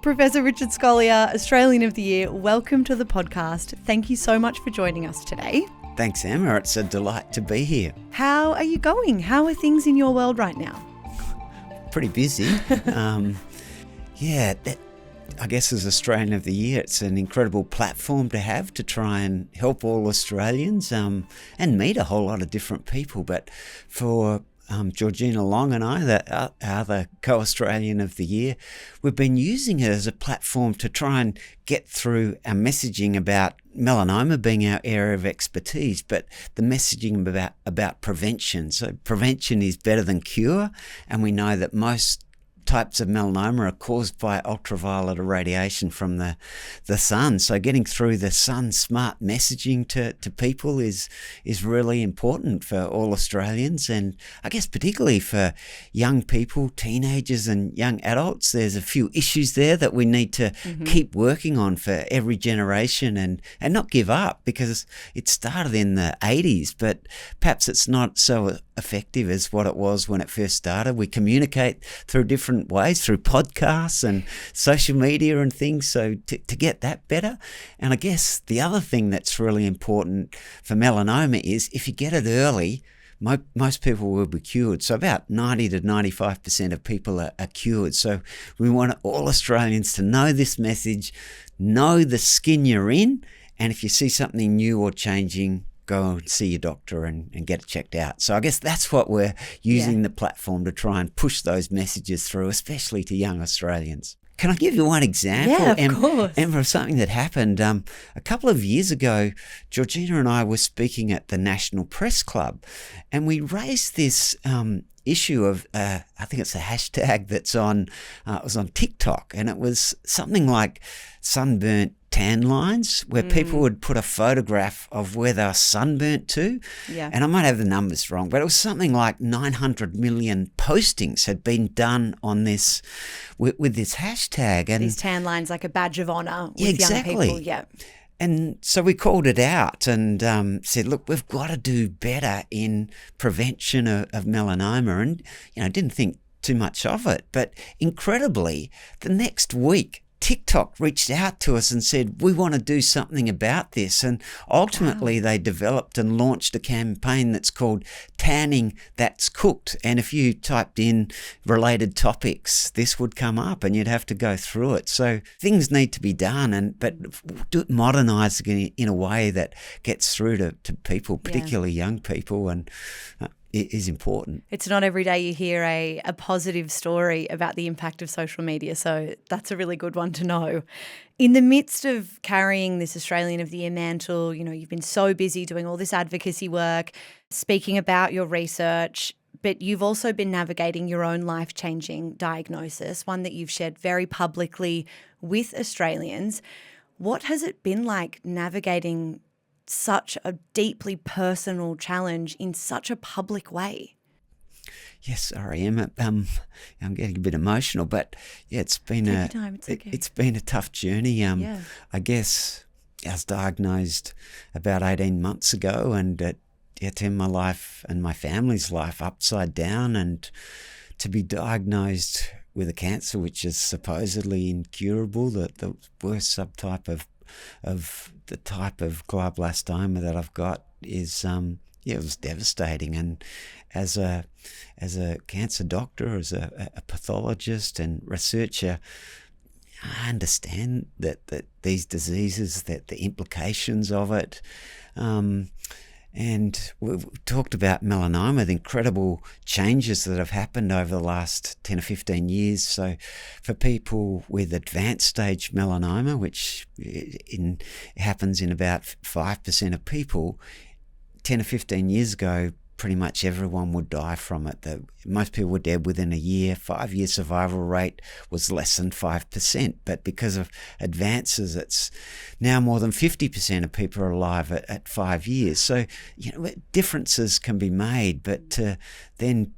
Professor Richard Scolyer, Australian of the Year, welcome to the podcast. Thank you so much for joining us today. Thanks, Emma. It's a delight to be here. How are you going? How are things in your world right now? Pretty busy. I guess as Australian of the Year, it's an incredible platform to have to try and help all Australians and meet a whole lot of different people. But for Georgina Long and I, the other co-Australian of the Year, we've been using it as a platform to try and get through our messaging about melanoma being our area of expertise, but the messaging about prevention. So prevention is better than cure, and we know that most types of melanoma are caused by ultraviolet irradiation from the sun. So getting through the sun smart messaging to people is really important for all Australians, and I guess particularly for young people, teenagers and young adults. There's a few issues there that we need to keep working on for every generation and not give up, because it started in the 80s, but perhaps it's not so effective as what it was when it first started. We communicate through different ways, through podcasts and social media and things, so to get that better. And I guess the other thing that's really important for melanoma is if you get it early, most people will be cured. So about 90 to 95% of people are cured. So we want all Australians to know this message, know the skin you're in, and if you see something new or changing, go and see your doctor and get it checked out. So I guess that's what we're using the platform to try and push those messages through, especially to young Australians. Can I give you one example, of course. Emma, of something that happened a couple of years ago? Georgina and I were speaking at the National Press Club, and we raised this issue of I think it's a hashtag that's on it was on TikTok, and it was something like sunburnt tan lines, where people would put a photograph of where they were sunburnt to. Yeah. And I might have the numbers wrong, but it was something like 900 million postings had been done on this with this hashtag. And these tan lines, like a badge of honour with young people. Yeah. And so we called it out and said, look, we've got to do better in prevention of melanoma. And, didn't think too much of it. But incredibly, the next week, TikTok reached out to us and said, we want to do something about this. And ultimately they developed and launched a campaign that's called Tanning That's Cooked. And if you typed in related topics, this would come up and you'd have to go through it. So things need to be done, but modernising it in a way that gets through to people, particularly young people, and it is important. It's not every day you hear a positive story about the impact of social media, so that's a really good one to know. In the midst of carrying this Australian of the Year mantle, you've been so busy doing all this advocacy work, speaking about your research, but you've also been navigating your own life-changing diagnosis, one that you've shared very publicly with Australians. What has it been like navigating such a deeply personal challenge in such a public way? Yes, sorry, Emma. I'm getting a bit emotional, but it's been it's been a tough journey. I guess I was diagnosed about 18 months ago, and it turned my life and my family's life upside down. And to be diagnosed with a cancer which is supposedly incurable, the worst subtype of the type of glioblastoma that I've got is it was devastating. And as a cancer doctor, as a pathologist and researcher, I understand that these diseases, that the implications of it. And we've talked about melanoma, the incredible changes that have happened over the last 10 or 15 years. So for people with advanced stage melanoma, which happens in about 5% of people, 10 or 15 years ago, pretty much everyone would die from it. Most people were dead within a year. 5-year survival rate was less than 5%. But because of advances, it's now more than 50% of people are alive at 5 years. So, differences can be made, but to then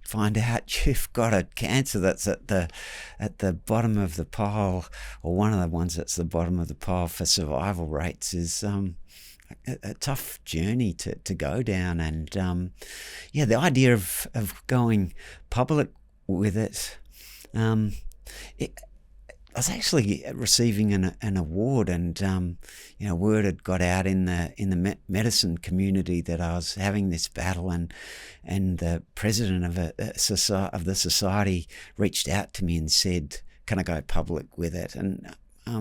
find out you've got a cancer that's at the bottom of the pile, or one of the ones that's the bottom of the pile for survival rates, is a tough journey to go down. And the idea of going public with it, was actually receiving an award, and word had got out in the medicine community that I was having this battle, and the president of the society reached out to me and said, "Can I go public with it?" And I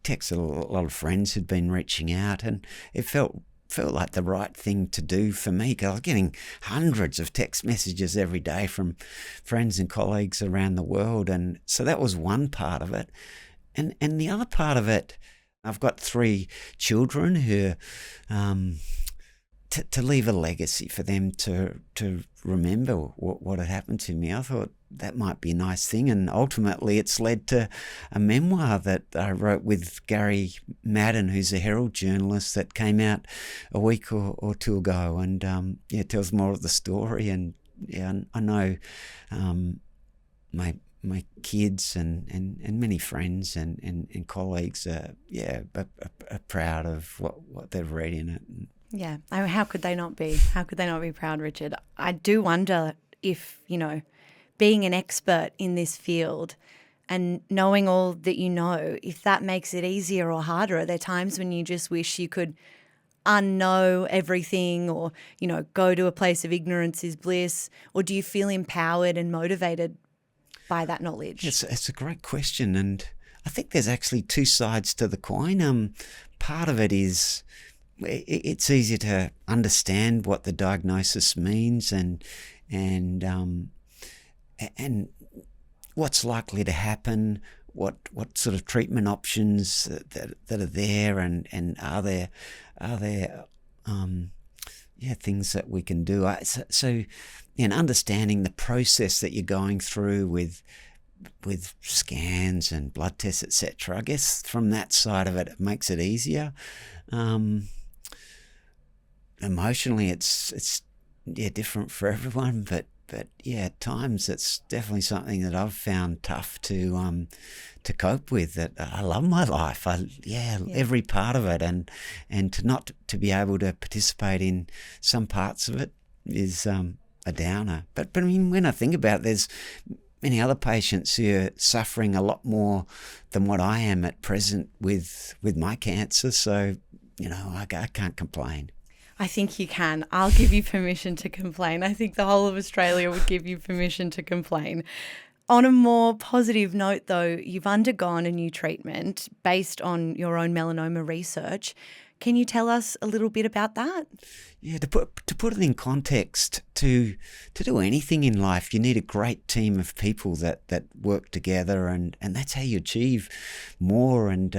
texted a lot of friends who'd been reaching out, and it felt like the right thing to do for me, because I was getting hundreds of text messages every day from friends and colleagues around the world. And so that was one part of it. And the other part of it, I've got 3 children who to leave a legacy for them to remember what had happened to me. I thought that might be a nice thing, and ultimately it's led to a memoir that I wrote with Gary Madden, who's a Herald journalist, that came out a week or 2 ago, and it tells more of the story. And I know my kids and many friends and colleagues are proud of what they've read in it. Yeah. I mean, how could they not be? How could they not be proud, Richard? I do wonder if, being an expert in this field and knowing all that you know, if that makes it easier or harder. Are there times when you just wish you could unknow everything, or, go to a place of ignorance is bliss? Or do you feel empowered and motivated by that knowledge? It's a great question, and I think there's actually 2 sides to the coin. Part of it is it's easier to understand what the diagnosis means and what's likely to happen, what sort of treatment options that are there, and are there things that we can do. So understanding the process that you're going through with scans and blood tests, etc. I guess from that side of it, it makes it easier. Emotionally, it's different for everyone, but at times it's definitely something that I've found tough to cope with. That I love my life, every part of it, and to be able to participate in some parts of it is a downer. But I mean, when I think about it, there's many other patients who are suffering a lot more than what I am at present with my cancer. So I can't complain. I think you can. I'll give you permission to complain. I think the whole of Australia would give you permission to complain. On a more positive note, though, you've undergone a new treatment based on your own melanoma research. Can you tell us a little bit about that? Yeah, to put it in context, to do anything in life, you need a great team of people that work together, and that's how you achieve more and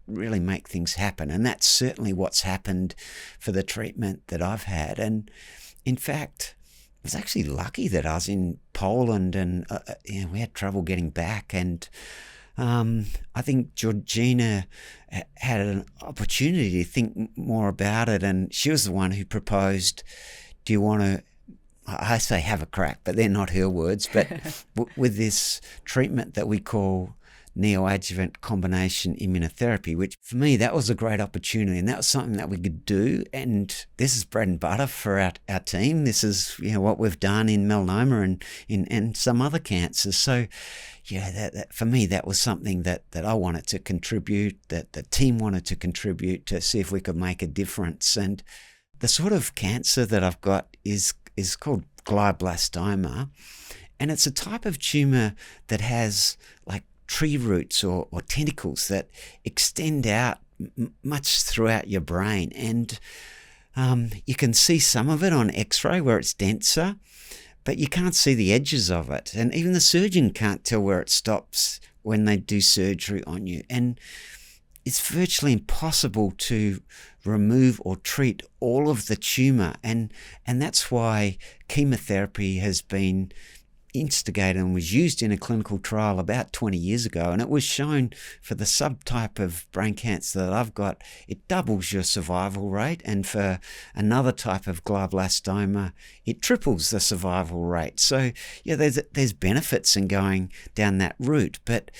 really make things happen. And that's certainly what's happened for the treatment that I've had. And in fact, I was actually lucky that I was in Poland, and we had trouble getting back, and I think Georgina had an opportunity to think more about it, and she was the one who proposed, do you want to, I say have a crack, but they're not her words, but with this treatment that we call neoadjuvant combination immunotherapy, which for me, that was a great opportunity, and that was something that we could do. And this is bread and butter for our team. This is what we've done in melanoma and some other cancers. So that for me, that was something that I wanted to contribute, that the team wanted to contribute to see if we could make a difference. And the sort of cancer that I've got is called glioblastoma, and it's a type of tumor that has like tree roots or tentacles that extend out much throughout your brain. And you can see some of it on X-ray where it's denser, but you can't see the edges of it. And even the surgeon can't tell where it stops when they do surgery on you. And it's virtually impossible to remove or treat all of the tumor. And that's why chemotherapy has been instigated and was used in a clinical trial about 20 years ago. And it was shown for the subtype of brain cancer that I've got, it doubles your survival rate. And for another type of glioblastoma, it triples the survival rate. So there's benefits in going down that route. But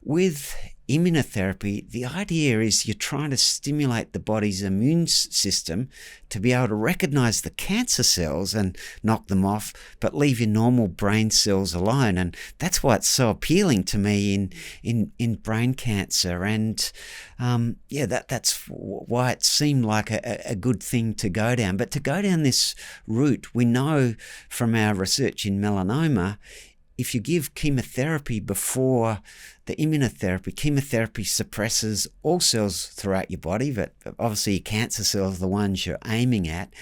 with immunotherapy, the idea is you're trying to stimulate the body's immune system to be able to recognize the cancer cells and knock them off, but leave your normal brain cells alone. And that's why it's so appealing to me in brain cancer. And that's why it seemed like a good thing to go down. But to go down this route, we know from our research in melanoma, if you give chemotherapy before the immunotherapy, chemotherapy suppresses all cells throughout your body, but obviously your cancer cells are the ones you're aiming at,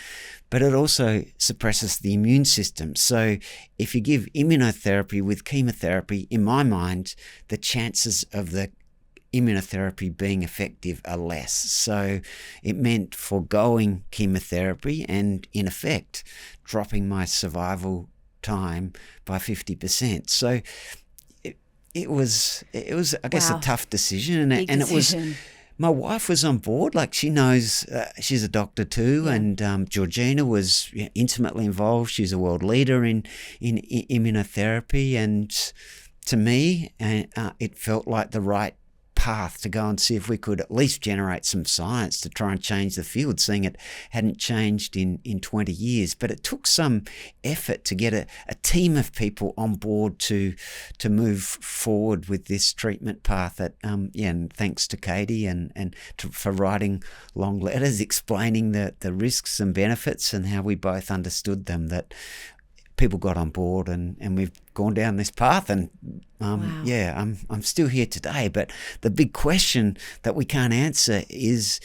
but it also suppresses the immune system. So if you give immunotherapy with chemotherapy, in my mind, the chances of the immunotherapy being effective are less. So it meant foregoing chemotherapy and, in effect, dropping my survival time by 50%. So it was I guess a tough decision, and it was. My wife was on board, like she knows, she's a doctor too, and Georgina was intimately involved. She's a world leader in immunotherapy, and to me, it felt like the right path to go and see if we could at least generate some science to try and change the field, seeing it hadn't changed in 20 years. But it took some effort to get a team of people on board to move forward with this treatment path. And thanks to Katie for writing long letters explaining the risks and benefits and how we both understood them, that people got on board and we've gone down this path, and I'm still here today. But the big question that we can't answer is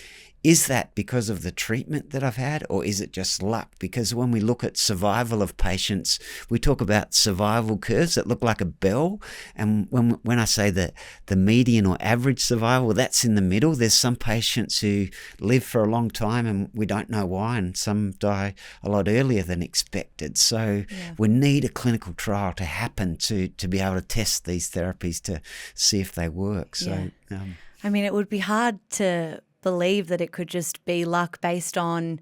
that because of the treatment that I've had, or is it just luck? Because when we look at survival of patients, we talk about survival curves that look like a bell, and when I say that the median or average survival, that's in the middle. There's some patients who live for a long time and we don't know why, and some die a lot earlier than expected. So we need a clinical trial to happen to be able to test these therapies to see if they work. So I mean, it would be hard to believe that it could just be luck based on,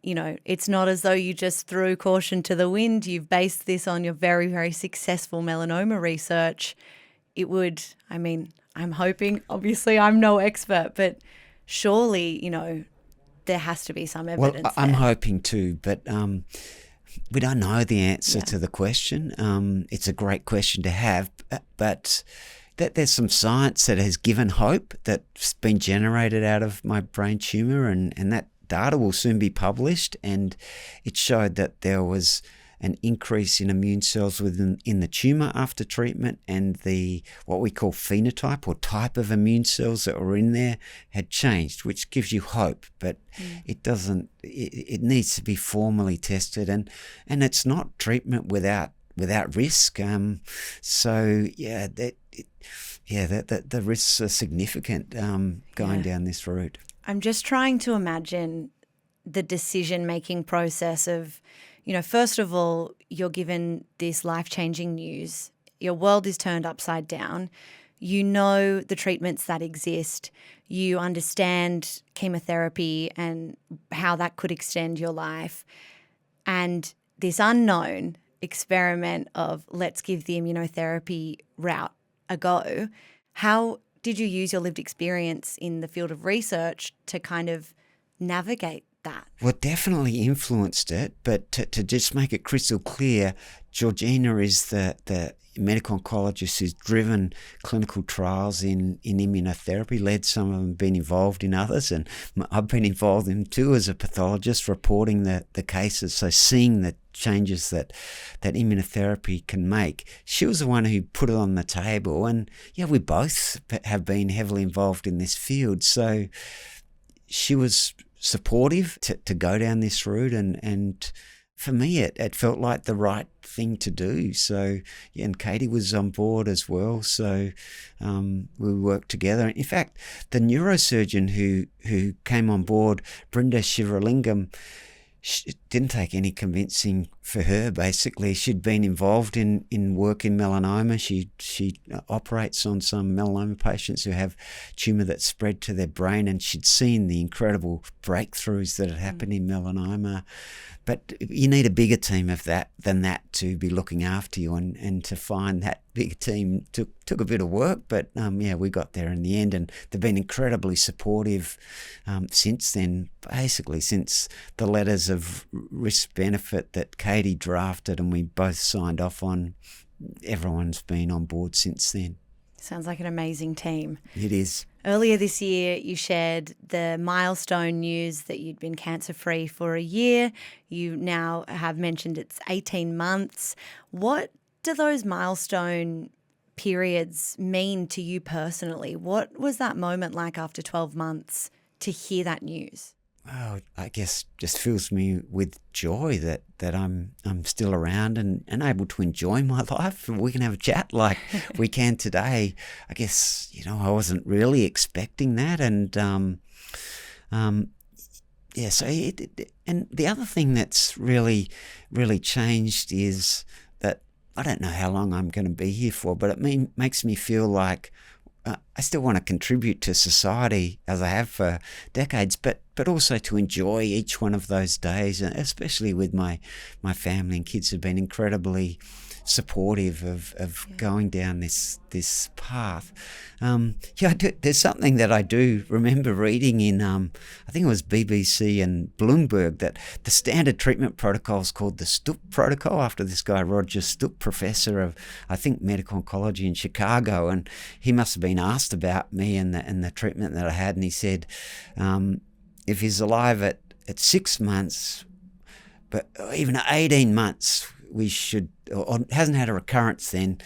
it's not as though you just threw caution to the wind. You've based this on your very, very successful melanoma research. I'm hoping, obviously I'm no expert, but surely, there has to be some evidence. Well, I'm hoping too, but we don't know the answer to the question. It's a great question to have, but that there's some science that has given hope that's been generated out of my brain tumour, and that data will soon be published, and it showed that there was an increase in immune cells in the tumour after treatment, and what we call phenotype or type of immune cells that were in there had changed, which gives you hope, but it doesn't. It needs to be formally tested, and it's not treatment without risk. The risks are significant going down this route. I'm just trying to imagine the decision-making process of, first of all, you're given this life-changing news. Your world is turned upside down. You know the treatments that exist. You understand chemotherapy and how that could extend your life. And this unknown experiment of let's give the immunotherapy route a go. How did you use your lived experience in the field of research to kind of navigate that? Well, it definitely influenced it, but to just make it crystal clear, Georgina is the medical oncologist who's driven clinical trials in immunotherapy, led some of them, been involved in others, and I've been involved in too as a pathologist, reporting the cases, so seeing the changes that immunotherapy can make. She was the one who put it on the table, and we both have been heavily involved in this field, so she was supportive to go down this route, and for me it felt like the right thing to do. So and Katie was on board as well, so we worked together. In fact, the neurosurgeon who came on board, Brinda Shivralingam, she didn't take any convincing for her, basically. She'd been involved in work in melanoma. She operates on some melanoma patients who have tumour that spread to their brain, and she'd seen the incredible breakthroughs that had happened in melanoma. But you need a bigger team than that to be looking after you, and to find that bigger team took a bit of work, but we got there in the end, and they've been incredibly supportive since then, basically since the letters of risk-benefit that Katie drafted and we both signed off on. Everyone's been on board since then. Sounds like an amazing team. It is. Earlier this year, you shared the milestone news that you'd been cancer-free for a year. You now have mentioned it's 18 months. What do those milestone periods mean to you personally? What was that moment like after 12 months to hear that news? Oh, I guess just fills me with joy that I'm still around and able to enjoy my life. We can have a chat like we can today. I guess, I wasn't really expecting that. And and the other thing that's really, really changed is that I don't know how long I'm going to be here for, but it makes me feel like I still want to contribute to society as I have for decades, but also to enjoy each one of those days, especially with my family and kids have been incredibly supportive of going down this path. There's something that I do remember reading in, I think it was BBC and Bloomberg, that the standard treatment protocol is called the Stupp protocol, after this guy, Roger Stupp, professor of, I think, medical oncology in Chicago, and he must have been asked about me and the treatment that I had, and he said, if he's alive at 6 months, but even at 18 months, we should, or hasn't had a recurrence, then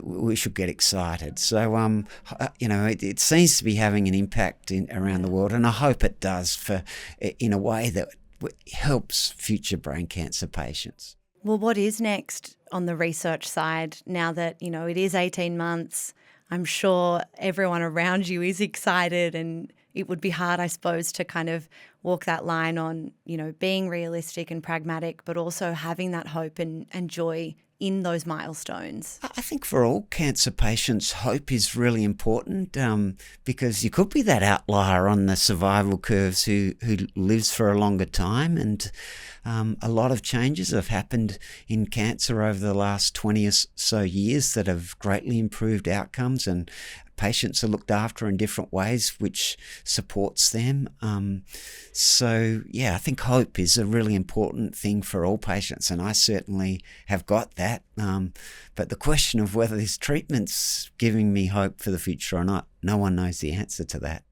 we should get excited. So, it seems to be having an impact around the world, and I hope it does in a way that helps future brain cancer patients. Well, what is next on the research side now that, it is 18 months? I'm sure everyone around you is excited, and it would be hard, I suppose, to kind of walk that line on, being realistic and pragmatic, but also having that hope and joy in those milestones. I think for all cancer patients, hope is really important, because you could be that outlier on the survival curves who lives for a longer time, and a lot of changes have happened in cancer over the last 20 or so years that have greatly improved outcomes, and patients are looked after in different ways, which supports them. I think hope is a really important thing for all patients, and I certainly have got that. But the question of whether this treatment's giving me hope for the future or not, no one knows the answer to that.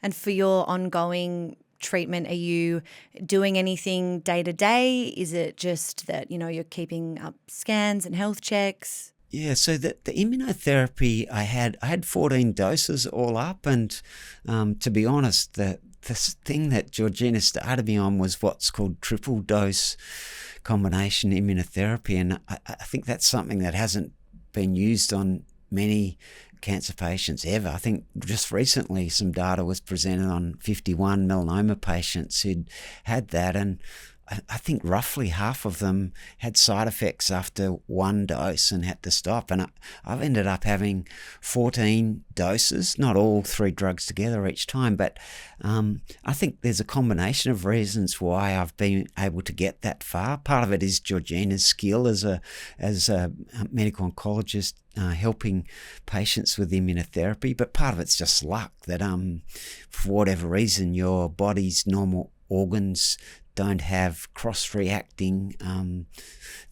And for your ongoing treatment, are you doing anything day to day? Is it just that, you're keeping up scans and health checks? Yeah, so the immunotherapy I had 14 doses all up, and to be honest, the thing that Georgina started me on was what's called triple dose combination immunotherapy, and I think that's something that hasn't been used on many cancer patients ever. I think just recently some data was presented on 51 melanoma patients who'd had that, and I think roughly half of them had side effects after one dose and had to stop. And I've ended up having 14 doses, not all 3 drugs together each time, but I think there's a combination of reasons why I've been able to get that far. Part of it is Georgina's skill as a medical oncologist, helping patients with immunotherapy, but part of it's just luck that for whatever reason your body's normal organs don't have cross-reacting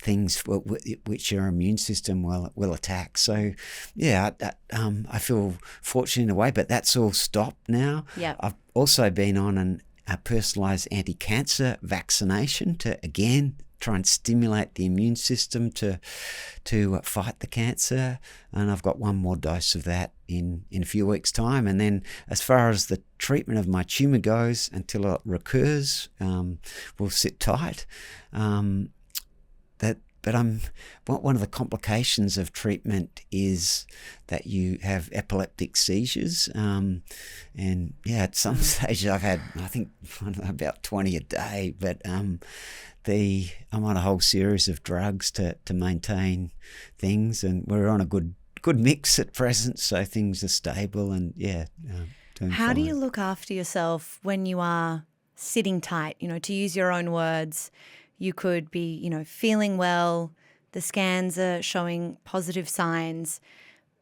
things which your immune system will attack. So, I feel fortunate in a way, but that's all stopped now. Yeah. I've also been on a personalised anti-cancer vaccination to, again, try and stimulate the immune system to fight the cancer, and I've got one more dose of that in a few weeks' time. And then as far as the treatment of my tumour goes, until it recurs, we'll sit tight. one of the complications of treatment is that you have epileptic seizures, and at some stage I've had, I think, about 20 a day, but I'm on a whole series of drugs to maintain things, and we're on a good mix at present, so things are stable and doing How fine. do you look after yourself when you are sitting tight? To use your own words, you could be, feeling well, the scans are showing positive signs,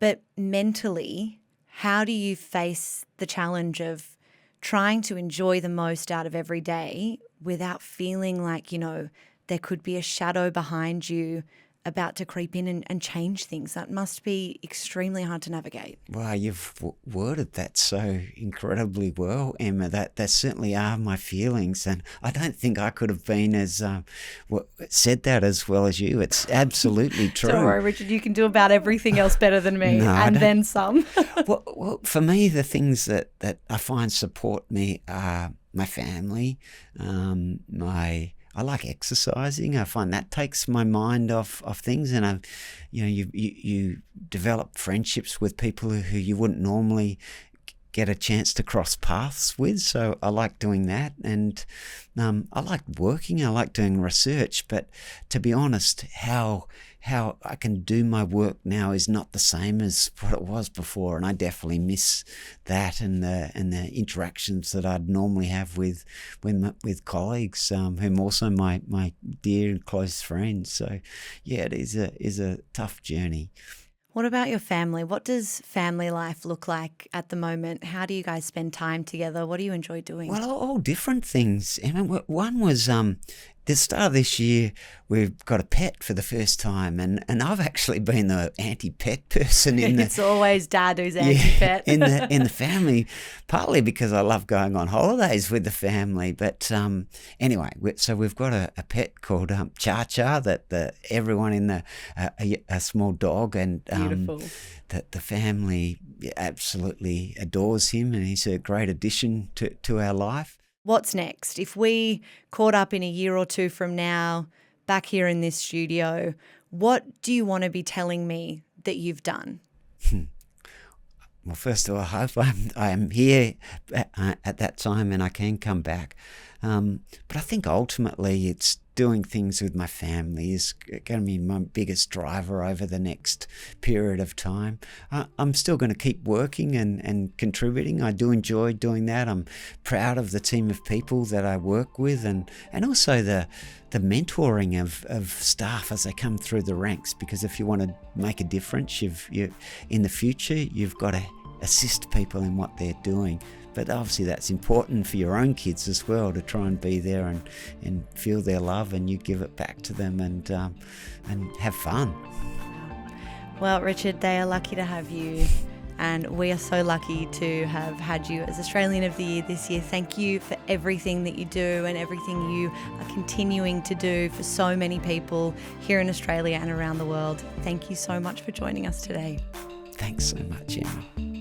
but mentally, how do you face the challenge of trying to enjoy the most out of every day without feeling like, there could be a shadow behind you about to creep in and change things? That must be extremely hard to navigate. Wow, you've worded that so incredibly well, Emma. That certainly are my feelings, and I don't think I could have been as said that as well as you. It's absolutely true. Don't worry, Richard, you can do about everything else better than me, and then some. well, for me, the things that I find support me are my family, I like exercising. I find that takes my mind off things, and you develop friendships with people who you wouldn't normally get a chance to cross paths with. So I like doing that, and I like working. I like doing research. But to be honest, how I can do my work now is not the same as what it was before, and I definitely miss that and the interactions that I'd normally have with colleagues, who are also my dear and close friends. So yeah, it is a tough journey. What about your family? What does family life look like at the moment? How do you guys spend time together? What do you enjoy doing? Well, all different things. I mean, one was the start of this year, we've got a pet for the first time, and I've actually been the anti-pet person in the. It's always Dad who's anti-pet in the family, partly because I love going on holidays with the family. But anyway, so we've got a pet called Cha-Cha that everyone in a small dog, and beautiful. The family absolutely adores him, and he's a great addition to our life. What's next? If we caught up in a year or two from now, back here in this studio, what do you want to be telling me that you've done? Well, first of all, I hope I am here at that time and I can come back. But I think ultimately it's doing things with my family is going to be my biggest driver over the next period of time. I'm still going to keep working and contributing. I do enjoy doing that. I'm proud of the team of people that I work with, and also the mentoring of staff as they come through the ranks, because if you want to make a difference, you in the future, you've got to assist people in what they're doing. But obviously that's important for your own kids as well, to try and be there and feel their love, and you give it back to them and have fun. Well, Richard, they are lucky to have you, and we are so lucky to have had you as Australian of the Year this year. Thank you for everything that you do and everything you are continuing to do for so many people here in Australia and around the world. Thank you so much for joining us today. Thanks so much, Emma.